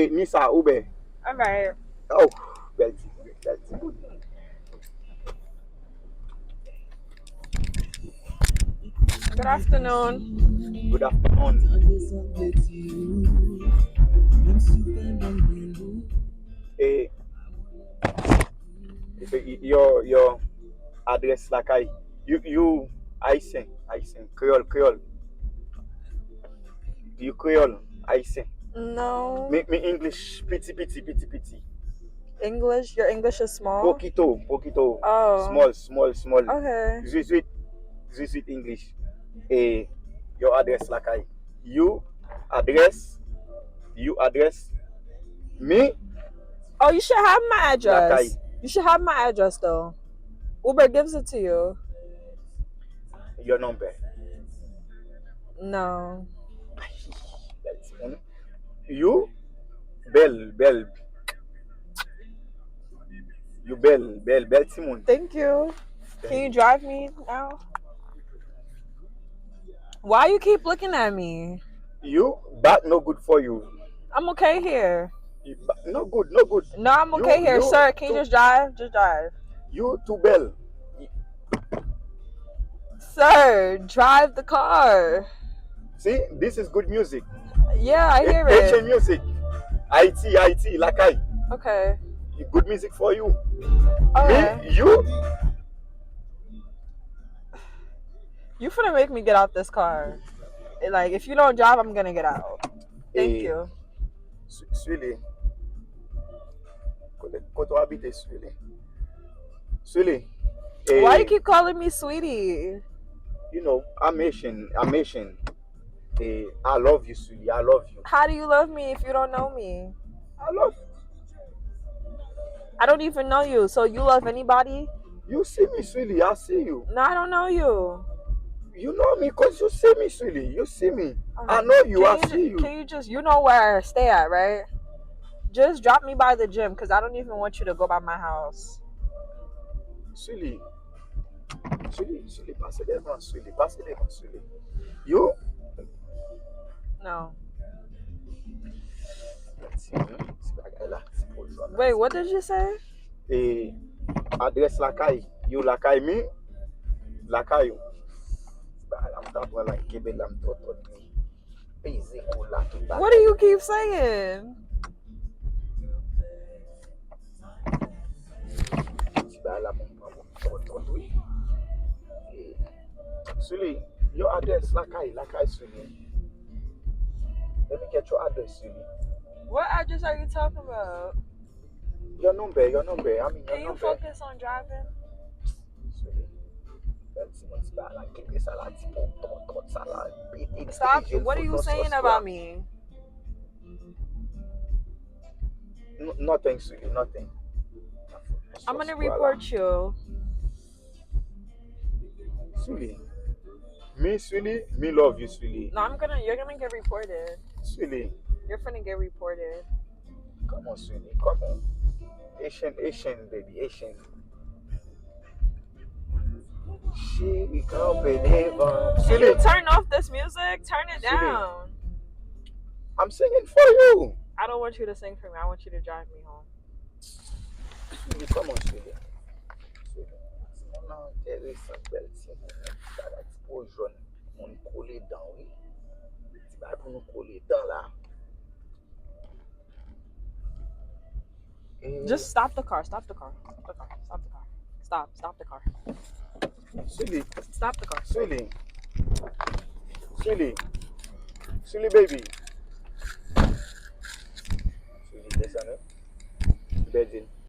Nisa Uber. All right. Oh, that's good. Good afternoon. Good afternoon. Eh, your address like you Haitian Creole you Creole Haitian. No. Me English pity. English. Your English is small. Poquito, Oh. small. Okay. Sweet, sweet English. Eh, your address like you address, you address me Oh, you should have my like address. You should have my address though. Uber gives it to you. your number. No. That's one. You bell, you bell Simon. Thank you. Can you Then drive me now? Why you keep looking at me? you back no good for you. I'm okay here. No good, No, I'm okay here, You sir. Can you to just drive? Just drive. you to bell. Sir, drive the car. See, this is good music. Yeah, I hear Haitian it. music. IT, like Okay. good music for you. Okay. You, You finna make me get out this car. Like, if you don't drive, I'm gonna get out. Thank eh, you. Sully, koto habite Sully, Why you eh, keep calling me sweetie? you know, I'm Asian. I love you, Sully, I love you. How do you love me if you don't know me? I love I don't even know you, so you love anybody? you. See me, Sully, I see you. No, I don't know you. You know me because you see me, Sully. You see me. I Okay. know you, I see you. Can you just, you know where I stay at, right? Just drop me by the gym, because I don't even want you to go by my house. Sully, passe devant, Sully. You, No. si bagay la, si pozon la, Wait, si what did bagay. you say? Adres lakay, you lakay mi, lakay you. Am tapwa la kebe lam totot mi. Peze ko la ki bagay. What do you keep saying? Si bagay la moun totot we. Sully, your address lakay Sully. Let me get your address, Sully. What address are you talking about? Your number, I mean your Can you number. focus on driving? Sully. Si bagay la kebe sa la ti pou totot sa la. Stop. What are you saying about me? Nothing, Sully, nothing. I'm gonna report you. Sully, me love you, Sully. No, you're gonna get reported. Sully, You're finna get reported. come on, Sully, come on. Asian, baby, Asian. She we can't believe Can you turn off this music? Turn it Sully. down. I'm singing for you. I don't want you to sing for me. I want you to drive me home. Sully, come on, Sully. Non, intéressant, belle, si ça va explosion, on coller dedans, oui. Tu vas pour nous coller dedans là. Just stop the car. Stop the car. Stop the car. Stop the car. Stop the car. Sully, Stop the car. Sully, baby. Sully, descend, bedin.